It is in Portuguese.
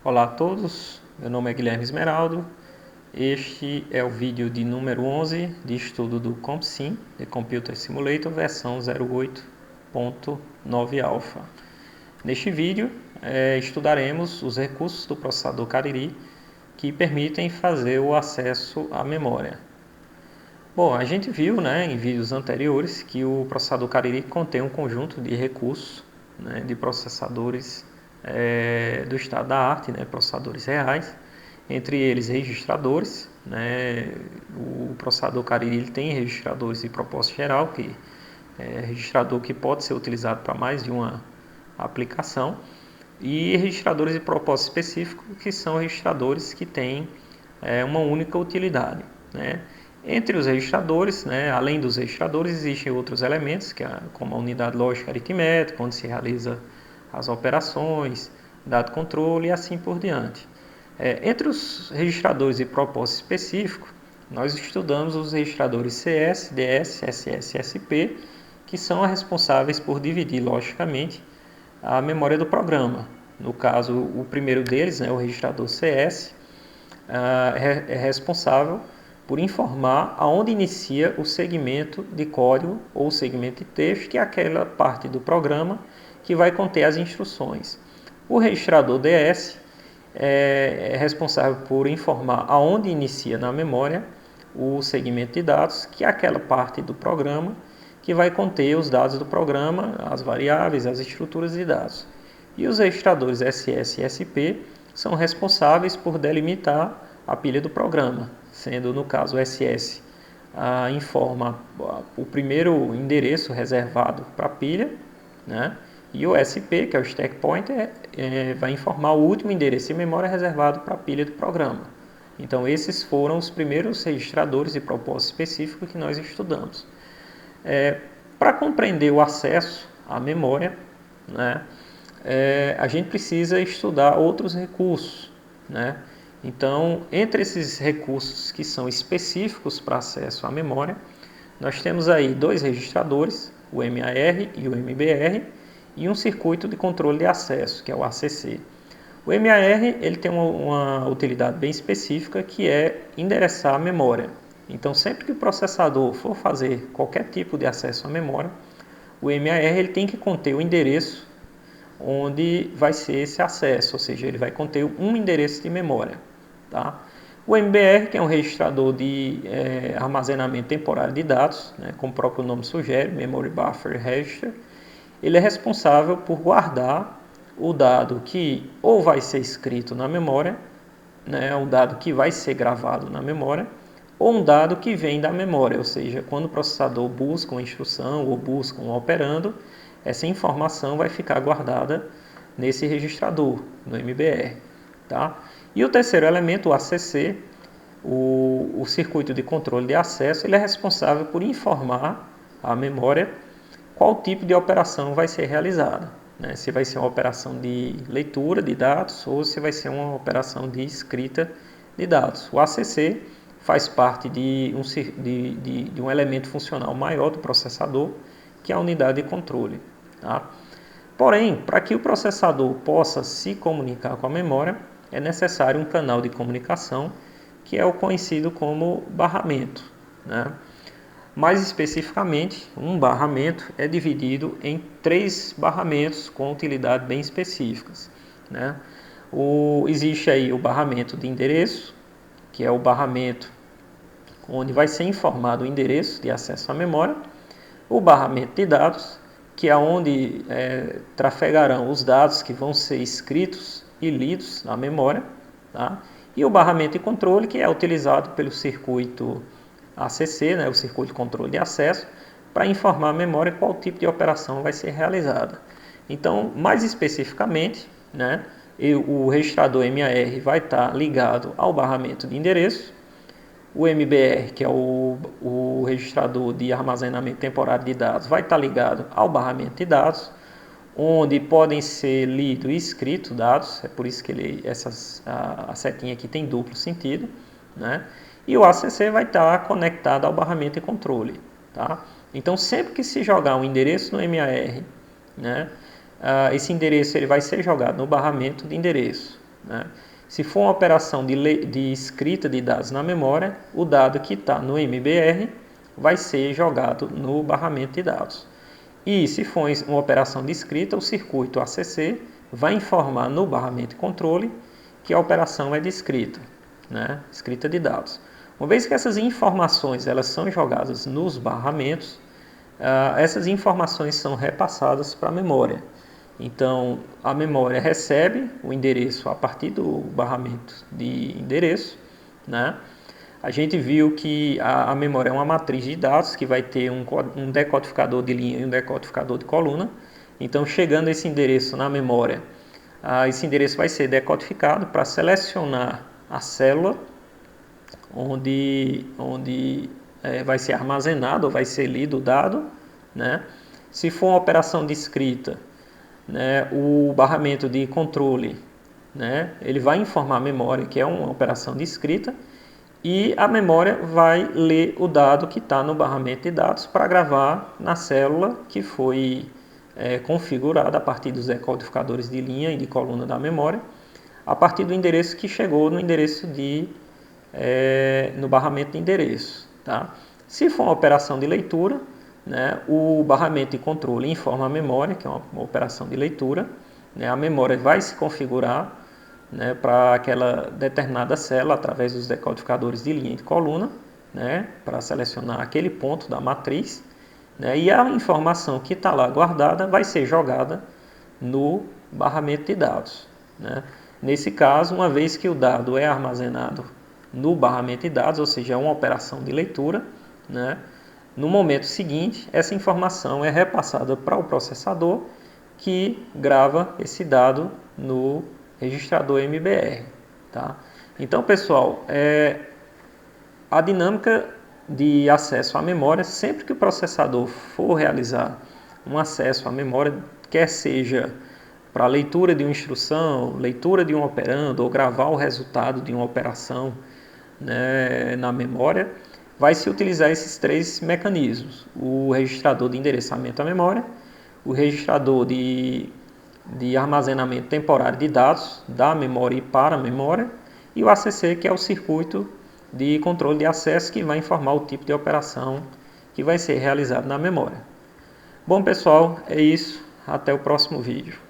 Olá a todos, meu nome é Guilherme Esmeraldo. Este é o vídeo de número 11 de estudo do CompSim, de Computer Simulator, versão 08.9 Alpha. Neste vídeo, estudaremos os recursos do processador Cariri que permitem fazer o acesso à memória. Bom, a gente viu em vídeos anteriores que o processador Cariri contém um conjunto de recursos de processadores do estado da arte, processadores reais, entre eles registradores. O processador Cariri ele tem registradores de propósito geral, que é registrador que pode ser utilizado para mais de uma aplicação, e registradores de propósito específico, que são registradores que têm uma única utilidade. Entre os registradores, além dos registradores, existem outros elementos, como a unidade lógica aritmética, onde se realiza as operações, dado controle e assim por diante. Entre os registradores de propósito específico, nós estudamos os registradores CS, DS, SS e SP, que são responsáveis por dividir logicamente a memória do programa. No caso, o primeiro deles, o registrador CS, é responsável por informar aonde inicia o segmento de código ou segmento de texto, que é aquela parte do programa que vai conter as instruções. O registrador DS é responsável por informar aonde inicia na memória o segmento de dados, que é aquela parte do programa que vai conter os dados do programa, as variáveis, as estruturas de dados. E os registradores SS e SP são responsáveis por delimitar a pilha do programa, sendo no caso o SS informa o primeiro endereço reservado para a pilha, e o SP, que é o stack pointer, vai informar o último endereço de memória reservado para a pilha do programa. Então esses foram os primeiros registradores de propósito específico que nós estudamos. Para compreender o acesso à memória, a gente precisa estudar outros recursos. Então, entre esses recursos que são específicos para acesso à memória, nós temos aí dois registradores, o MAR e o MBR, e um circuito de controle de acesso, que é o ACC. O MAR ele tem uma utilidade bem específica, que é endereçar a memória. Então, sempre que o processador for fazer qualquer tipo de acesso à memória, o MAR ele tem que conter o endereço onde vai ser esse acesso, ou seja, ele vai conter um endereço de memória. O MBR, que é um registrador de armazenamento temporário de dados, como o próprio nome sugere, Memory Buffer Register, ele é responsável por guardar o dado que ou vai ser escrito na memória, um dado que vai ser gravado na memória, ou um dado que vem da memória, ou seja, quando o processador busca uma instrução ou busca um operando, essa informação vai ficar guardada nesse registrador, no MBR. E o terceiro elemento, o ACC, o circuito de controle de acesso, ele é responsável por informar à memória qual tipo de operação vai ser realizada. Se vai ser uma operação de leitura de dados ou se vai ser uma operação de escrita de dados. O ACC faz parte de um elemento funcional maior do processador, que é a unidade de controle. Porém, para que o processador possa se comunicar com a memória, é necessário um canal de comunicação, que é o conhecido como barramento. Mais especificamente, um barramento é dividido em 3 barramentos com utilidades bem específicas. Existe aí o barramento de endereço, que é o barramento onde vai ser informado o endereço de acesso à memória, o barramento de dados, que é onde trafegarão os dados que vão ser escritos e lidos na memória, e o barramento de controle, que é utilizado pelo circuito ACC, o circuito de controle de acesso, para informar a memória qual tipo de operação vai ser realizada. Então, mais especificamente, o registrador MAR vai estar ligado ao barramento de endereço, o MBR, que é o registrador de armazenamento temporário de dados, vai estar ligado ao barramento de dados, onde podem ser lido e escrito dados, é por isso que a setinha aqui tem duplo sentido, e o ACC vai estar conectado ao barramento de controle. Então, sempre que se jogar um endereço no MAR, esse endereço ele vai ser jogado no barramento de endereço. né? Se for uma operação de escrita de dados na memória, o dado que está no MBR vai ser jogado no barramento de dados. E se for uma operação de escrita, o circuito ACC vai informar no barramento de controle que a operação é de escrita, né? Escrita de dados. Uma vez que essas informações elas são jogadas nos barramentos, essas informações são repassadas para a memória. Então, a memória recebe o endereço a partir do barramento de endereço, né? A gente viu que a memória é uma matriz de dados que vai ter um decodificador de linha e um decodificador de coluna. Então, chegando esse endereço na memória, esse endereço vai ser decodificado para selecionar a célula onde vai ser armazenado ou vai ser lido o dado, né? Se for uma operação de escrita, né, o barramento de controle, né, ele vai informar a memória que é uma operação de escrita e a memória vai ler o dado que está no barramento de dados para gravar na célula que foi configurada a partir dos decodificadores de linha e de coluna da memória, a partir do endereço que chegou no endereço no barramento de endereço. Tá? Se for uma operação de leitura, né, o barramento de controle informa a memória, que é uma operação de leitura, né, a memória vai se configurar, né, para aquela determinada célula através dos decodificadores de linha e de coluna, né, para selecionar aquele ponto da matriz, né, e a informação que está lá guardada vai ser jogada no barramento de dados. Né. Nesse caso, uma vez que o dado é armazenado no barramento de dados, ou seja, é uma operação de leitura, né, no momento seguinte, essa informação é repassada para o processador que grava esse dado no registrador MBR. Tá? Então, pessoal, a dinâmica de acesso à memória, sempre que o processador for realizar um acesso à memória, quer seja para leitura de uma instrução, leitura de um operando ou gravar o resultado de uma operação, né, na memória, vai se utilizar esses três mecanismos: o registrador de endereçamento à memória, o registrador de armazenamento temporário de dados da memória e para a memória, e o ACC, que é o circuito de controle de acesso, que vai informar o tipo de operação que vai ser realizado na memória. Bom, pessoal, é isso. Até o próximo vídeo.